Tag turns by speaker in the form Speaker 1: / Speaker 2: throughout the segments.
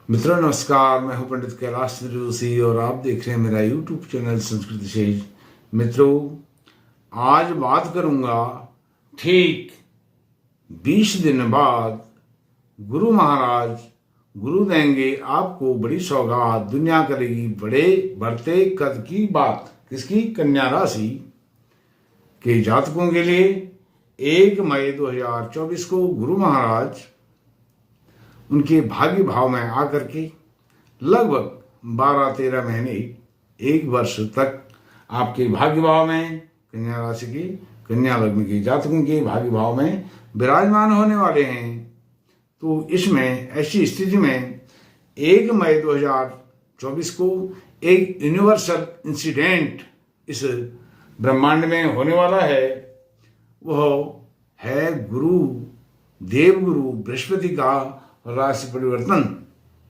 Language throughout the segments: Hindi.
Speaker 1: मित्रों नमस्कार, मैं हूं पंडित कैलाश जोशी और आप देख रहे हैं मेरा यूट्यूब चैनल संस्कृत शेष। मित्रों, आज बात करूंगा ठीक 20 दिन बाद गुरु महाराज गुरु देंगे आपको बड़ी सौगात, दुनिया करेगी बड़े बढ़ते कद की बात। किसकी? कन्या राशि के जातकों के लिए 1 मई 2024 को गुरु महाराज उनके भाग्य भाव में आकर के लगभग 12-13 महीने, 1 वर्ष तक आपके भाग्य भाव में कन्या राशि के, कन्या लग्न के जातकों के भाग्य भाव में विराजमान होने वाले हैं। तो इसमें ऐसी स्थिति में 1 मई 2024 को एक यूनिवर्सल इंसिडेंट इस ब्रह्मांड में होने वाला है। वह है गुरु देवगुरु बृहस्पति का राशि परिवर्तन,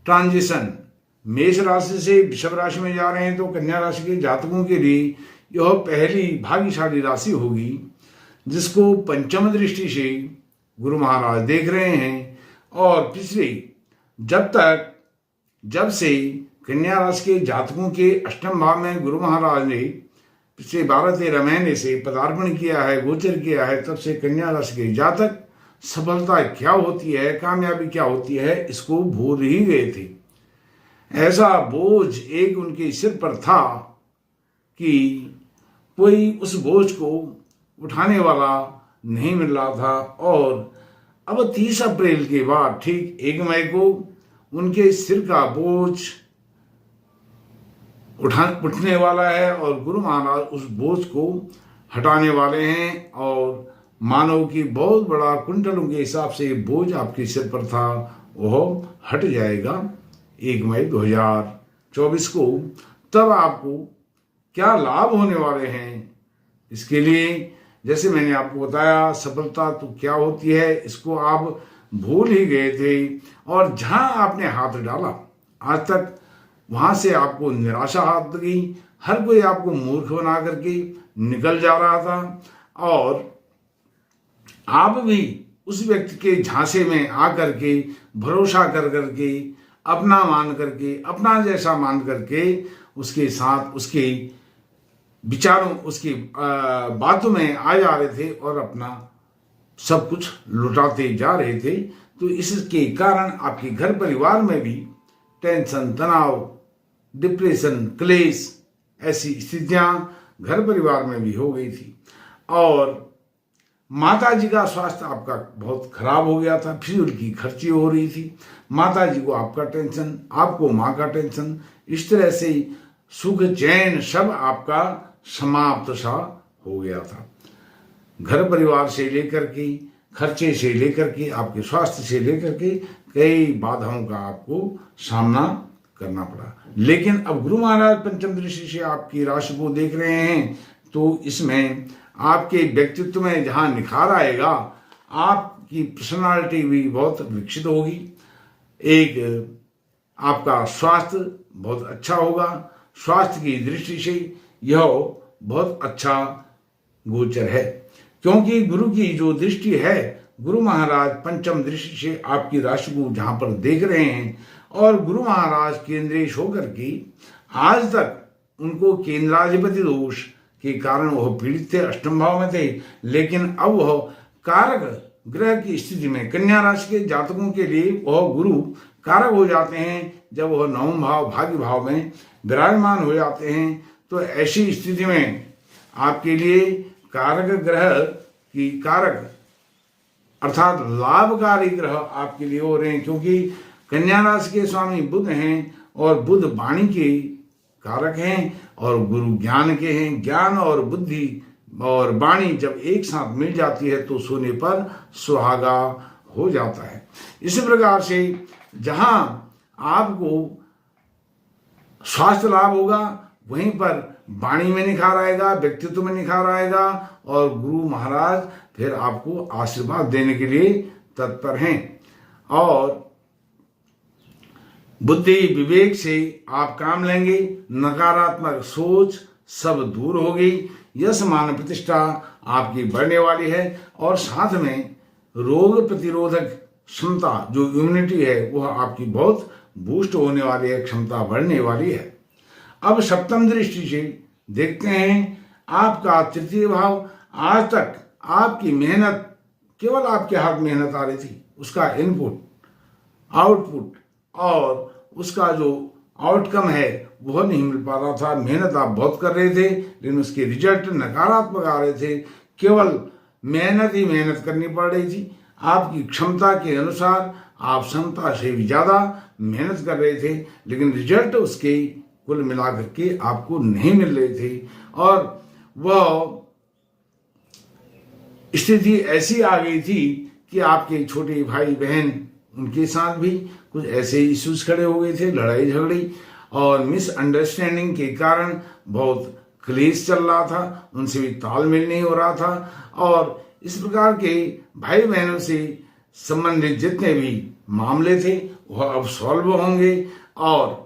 Speaker 1: ट्रांजिशन। मेष राशि से वृषभ राशि में जा रहे हैं तो कन्या राशि के जातकों के लिए यह पहली भाग्यशाली राशि होगी जिसको पंचम दृष्टि से गुरु महाराज देख रहे हैं। और पिछले जब से कन्या राशि के जातकों के अष्टम भाव में गुरु महाराज ने पिछले 12-13 महीने से पदार्पण किया है, गोचर किया है, तब से कन्या राशि के जातक सफलता क्या होती है, कामयाबी क्या होती है, इसको भूल ही गए थे। ऐसा बोझ एक उनके सिर पर था कि कोई उस बोझ को उठाने वाला नहीं मिल रहा था। और अब 30 अप्रैल के बाद ठीक 1 मई को उनके सिर का बोझ उठने वाला है और गुरु महाराज उस बोझ को हटाने वाले हैं। और मानव की बहुत बड़ा कुंटलों के हिसाब से बोझ आपके सिर पर था, वह हट जाएगा 1 मई 2024 को। तब आपको क्या लाभ होने वाले हैं, इसके लिए जैसे मैंने आपको बताया, सफलता तो क्या होती है इसको आप भूल ही गए थे। और जहां आपने हाथ डाला आज तक वहां से आपको निराशा हाथ लगी। हर कोई आपको मूर्ख बना करके निकल जा रहा था और आप भी उस व्यक्ति के झांसे में आकर के भरोसा कर करके अपना मान करके, अपना जैसा मान करके उसके साथ उसके विचारों, उसकी बातों में आ जा रहे थे और अपना सब कुछ लुटाते जा रहे थे। तो इसके कारण आपके घर परिवार में भी टेंशन, तनाव, डिप्रेशन, क्लेश, ऐसी स्थितियां घर परिवार में भी हो गई थी। और माता जी का स्वास्थ्य आपका बहुत खराब हो गया था, फिजूल की खर्ची हो रही थी। माता जी को आपका टेंशन, आपको माँ का टेंशन, इस तरह से सुख चैन सब आपका समाप्त सा हो गया था। घर परिवार से लेकर के, खर्चे से लेकर के, आपके स्वास्थ्य से लेकर के कई बाधाओं का आपको सामना करना पड़ा। लेकिन अब गुरु महाराज पंचम दृष्टि से आपकी राशि को देख रहे हैं तो इसमें आपके व्यक्तित्व में जहां निखार आएगा, आपकी पर्सनालिटी भी बहुत विकसित होगी। एक आपका स्वास्थ्य बहुत अच्छा होगा। स्वास्थ्य की दृष्टि से यह बहुत अच्छा गोचर है, क्योंकि गुरु की जो दृष्टि है, गुरु महाराज पंचम दृष्टि से आपकी राशि को जहां पर देख रहे हैं और गुरु महाराज केंद्रेश होकर के आज तक उनको केंद्राधिपति दोष के कारण वह पीड़ित थे, अष्टम भाव में थे। लेकिन अब वह कारक ग्रह की स्थिति में कन्या राशि के जातकों के लिए वह गुरु कारक हो जाते हैं। जब वह नवम भाव भाग्य भाव में विराजमान हो जाते हैं तो ऐसी स्थिति में आपके लिए कारक ग्रह की कारक अर्थात लाभकारी ग्रह आपके लिए हो रहे हैं, क्योंकि कन्या राशि के स्वामी बुध हैं और बुध वाणी के कारक हैं और गुरु ज्ञान के हैं। ज्ञान और बुद्धि और वाणी जब एक साथ मिल जाती है तो सोने पर सुहागा हो जाता है। इसी प्रकार से जहां आपको स्वास्थ्य लाभ होगा वहीं पर वाणी में निखार आएगा, व्यक्तित्व में निखार आएगा और गुरु महाराज फिर आपको आशीर्वाद देने के लिए तत्पर हैं। और बुद्धि विवेक से आप काम लेंगे, नकारात्मक सोच सब दूर होगी, यश मान प्रतिष्ठा आपकी बढ़ने वाली है और साथ में रोग प्रतिरोधक क्षमता जो इम्यूनिटी है वह आपकी बहुत बूस्ट होने वाली है, क्षमता बढ़ने वाली है। अब सप्तम दृष्टि से देखते हैं आपका तृतीय भाव। आज तक आपकी मेहनत, केवल आपके हाथ मेहनत आ रही थी, उसका इनपुट आउटपुट और उसका जो आउटकम है वह नहीं मिल पा रहा था। मेहनत आप बहुत कर रहे थे लेकिन उसके रिजल्ट नकारात्मक आ रहे थे। केवल मेहनत ही मेहनत करनी पड़ रही थी। आपकी क्षमता के अनुसार आप क्षमता से भी ज़्यादा मेहनत कर रहे थे लेकिन रिजल्ट उसके कुल मिलाकर के आपको नहीं मिल रहे थे। और वह स्थिति ऐसी आ गई थी कि आपके छोटे भाई बहन, उनके साथ भी कुछ ऐसे इश्यूज खड़े हो गए थे, लड़ाई झगड़ी और मिसअंडरस्टैंडिंग के कारण बहुत क्लेश चल रहा था, उनसे भी तालमेल नहीं हो रहा था। और इस प्रकार के भाई बहनों से संबंधित जितने भी मामले थे वह अब सॉल्व होंगे और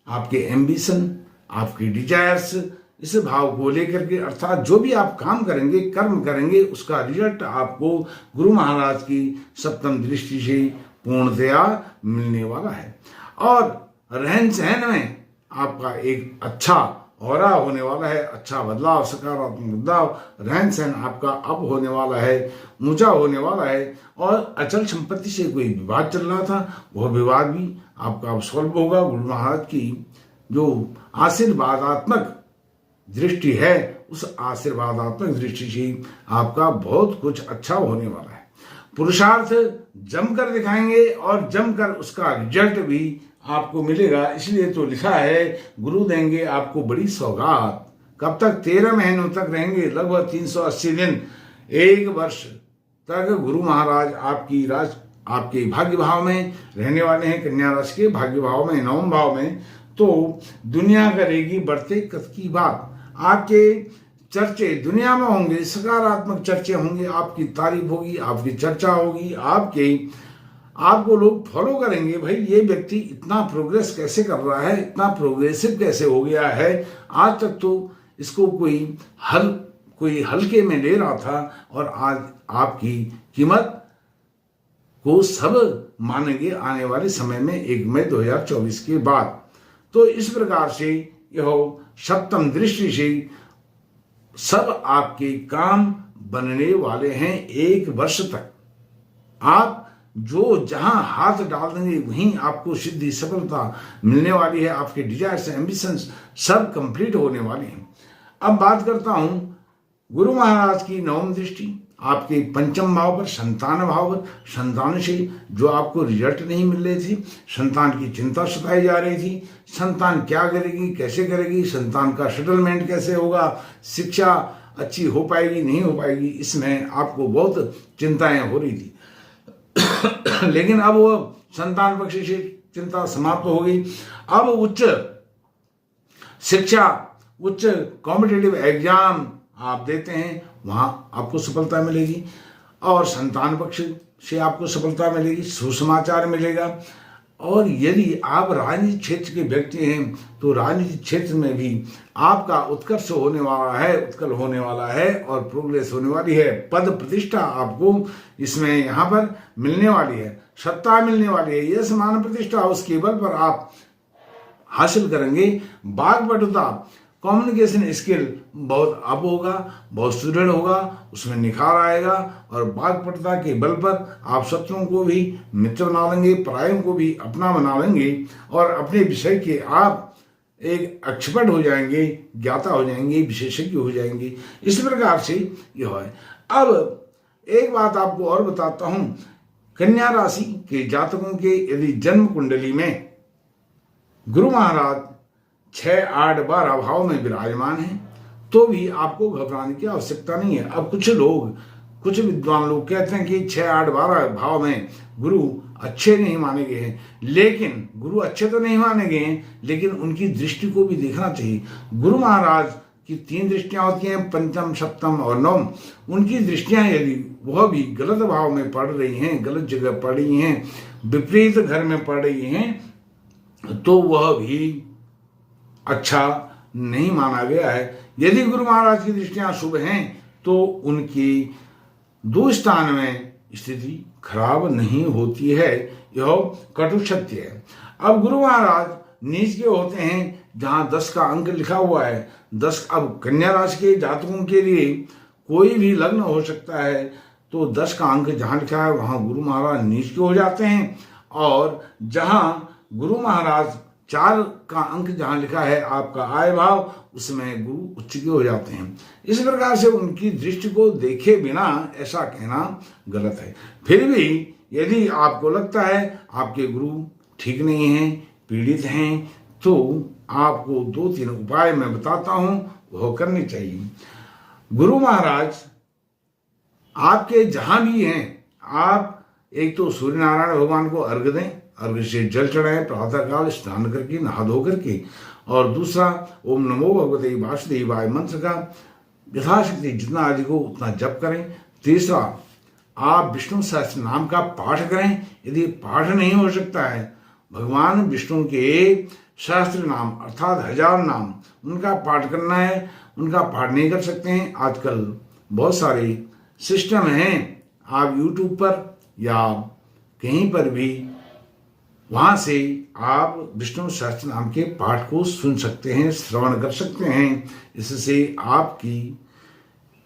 Speaker 1: आपके एम्बिशन, आपके डिजायर्स, इस भाव को लेकर के अर्थात जो भी आप काम करेंगे, कर्म करेंगे, उसका रिजल्ट आपको गुरु महाराज की सप्तम दृष्टि से पूर्णतया मिलने वाला है। और रहन सहन में आपका एक अच्छा ऑरा होने वाला है, अच्छा बदलाव, सकारात्मक बदलाव। रहन सहन आपका अब होने वाला है, ऊंचा होने वाला है। और अचल संपत्ति से कोई विवाद चल रहा था वह विवाद भी आपका अब सॉल्व होगा। गुरु महाराज की जो आशीर्वादात्मक दृष्टि है उस आशीर्वादात्मक दृष्टि से आपका बहुत कुछ अच्छा होने वाला है। पुरुषार्थ जमकर दिखाएंगे और जमकर उसका रिजल्ट भी आपको मिलेगा। इसलिए तो लिखा है गुरु देंगे आपको बड़ी सौगात। कब तक? 13 महीनों तक रहेंगे, लगभग 380 दिन, 1 वर्ष तक गुरु महाराज आपके भाग्य भाव में रहने वाले हैं। कन्या राशि के भाग्य भाव में, 9वें भाव में। तो दुनिया करेगी बढ़ते कद की बात। आपके चर्चे दुनिया में होंगे, सकारात्मक चर्चे होंगे, आपकी तारीफ होगी, आपकी चर्चा होगी, आपको लोग फॉलो करेंगे। भाई ये व्यक्ति इतना प्रोग्रेस कैसे कर रहा है, इतना प्रोग्रेसिव कैसे हो गया है। आज तक तो इसको कोई हल्के में ले रहा था और आज आपकी कीमत को सब मानेंगे आने वाले समय में 1 मई 2024 के बाद। तो इस प्रकार से यह सप्तम दृष्टि से सब आपके काम बनने वाले हैं 1 वर्ष तक। आप जो जहां हाथ डाल देंगे वहीं आपको सिद्धि सफलता मिलने वाली है। आपके डिजायर्स, एम्बिशंस सब कंप्लीट होने वाले हैं। अब बात करता हूं गुरु महाराज की 9वीं दृष्टि आपके 5वें भाव पर, संतान भाव पर। संतान से जो आपको रिजल्ट नहीं मिल रहे थे, संतान की चिंता सताई जा रही थी, संतान क्या करेगी, कैसे करेगी, संतान का सेटलमेंट कैसे होगा, शिक्षा अच्छी हो पाएगी नहीं हो पाएगी, इसमें आपको बहुत चिंताएं हो रही थी। लेकिन अब वो संतान पक्ष से चिंता समाप्त हो गई। अब उच्च शिक्षा, उच्च कॉम्पिटिटिव एग्जाम आप देते हैं, वहां आपको सफलता मिलेगी और संतान पक्ष से आपको सफलता मिलेगी, सुसमाचार मिलेगा। और यदि आप राजनीतिक क्षेत्र के व्यक्ति हैं तो राजनीतिक क्षेत्र में भी आपका उत्कर्ष होने वाला है, उत्कल होने वाला है और प्रोग्रेस होने वाली है। पद प्रतिष्ठा आपको इसमें यहाँ पर मिलने वाली है, सत्ता मिलने वाली है, यह मान प्रतिष्ठा उसके बल पर आप हासिल करेंगे। वाक्पटुता, कम्युनिकेशन स्किल बहुत अप होगा, बहुत सुदृढ़ होगा, उसमें निखार आएगा और वाक्पटुता के बल पर आप शत्रुओं को भी मित्र बना लेंगे, परायों को भी अपना बना लेंगे और अपने विषय के आप एक एक्सपर्ट हो जाएंगे, ज्ञाता हो जाएंगे, विशेषज्ञ हो जाएंगे। इस प्रकार से यह है। अब एक बात आपको और बताता हूं, कन्या राशि के जातकों के यदि जन्म कुंडली में गुरु महाराज 6, 8, 12 भाव में विराजमान है तो भी आपको घबराने की आवश्यकता नहीं है। अब कुछ विद्वान लोग कहते हैं कि 6, 8, 12 भाव में गुरु अच्छे नहीं माने गए हैं, लेकिन गुरु अच्छे तो नहीं माने गए हैं लेकिन उनकी दृष्टि को भी देखना चाहिए। गुरु महाराज की 3 दृष्टियां होती हैं, 5म, 7म और 9वीं। उनकी दृष्टियां यदि वह भी गलत भाव में पड़ रही हैं, गलत जगह पड़ रही हैं, विपरीत घर में पड़ रही हैं, तो वह भी अच्छा नहीं माना गया है। यदि गुरु महाराज की दृष्टियां शुभ हैं तो उनकी 2 स्थान में स्थिति खराब नहीं होती है, यह कटु सत्य है। अब गुरु महाराज नीच के होते हैं जहां 10 का अंक लिखा हुआ है। 10 अब कन्या राशि के जातकों के लिए कोई भी लग्न हो सकता है, तो 10 का अंक जहां लिखा है वहां गुरु महाराज नीच के हो जाते हैं, और जहां गुरु महाराज 4 का अंक जहां लिखा है आपका आय भाव, उसमें गुरु उच्च के हो जाते हैं। इस प्रकार से उनकी दृष्टि को देखे बिना ऐसा कहना गलत है। फिर भी यदि आपको लगता है आपके गुरु ठीक नहीं हैं, पीड़ित हैं, तो आपको 2-3 उपाय मैं बताता हूं, वह करने चाहिए। गुरु महाराज आपके जहां भी हैं, आप एक तो सूर्य नारायण भगवान को अर्घ्य दें, अर्घ्य से जल चढ़ाएं प्रातःकाल स्नान करके, नहा धो करके। और दूसरा, ओम नमो भगवते वासुदेवाय मंत्र का यथाशक्ति जितना अधिक हो उतना जप करें। तीसरा, आप विष्णु सहस्त्र नाम का पाठ करें। यदि पाठ नहीं हो सकता है, भगवान विष्णु के सहस्त्र नाम अर्थात 1000 नाम उनका पाठ करना है। उनका पाठ नहीं कर सकते हैं, आजकल बहुत सारे सिस्टम हैं, आप YouTube पर या कहीं पर भी वहां से आप विष्णु सहस्त्र नाम के पाठ को सुन सकते हैं, श्रवण कर सकते हैं। इससे आपकी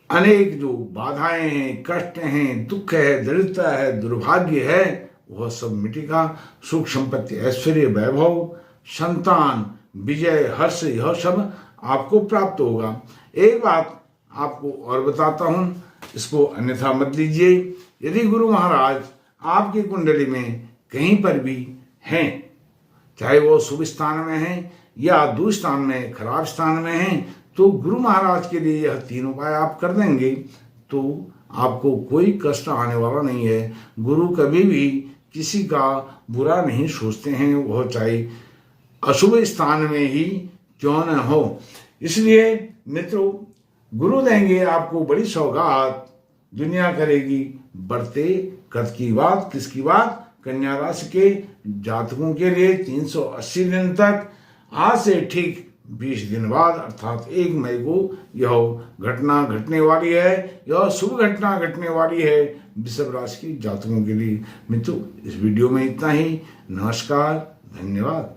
Speaker 1: अनेक जो बाधाएं हैं, कष्ट हैं, दुख है, दरिद्रता है, दुर्भाग्य है, वह सब मिटेगा। सुख संपत्ति, ऐश्वर्य, वैभव, संतान, विजय, हर्ष, यह सब आपको प्राप्त होगा। एक बात आपको और बताता हूं, इसको अन्यथा मत लीजिए। यदि गुरु महाराज आपकी कुंडली में कहीं पर भी हैं, चाहे वो शुभ स्थान में हैं या दुस्थान में, खराब स्थान में हैं, तो गुरु महाराज के लिए यह 3 उपाय आप कर देंगे तो आपको कोई कष्ट आने वाला नहीं है। गुरु कभी भी किसी का बुरा नहीं सोचते हैं, वह चाहे अशुभ स्थान में ही क्यों न हो। इसलिए मित्रों, गुरु देंगे आपको बड़ी सौगात, दुनिया करेगी बढ़ते कद की बात। किसकी बात? कन्या राशि के जातकों के लिए 380 दिन तक, आज से ठीक 20 दिन बाद अर्थात 1 मई को यह घटना घटने वाली है। यह शुभ घटना घटने वाली है वृषभ राशि के जातकों के लिए। मित्रों, इस वीडियो में इतना ही। नमस्कार, धन्यवाद।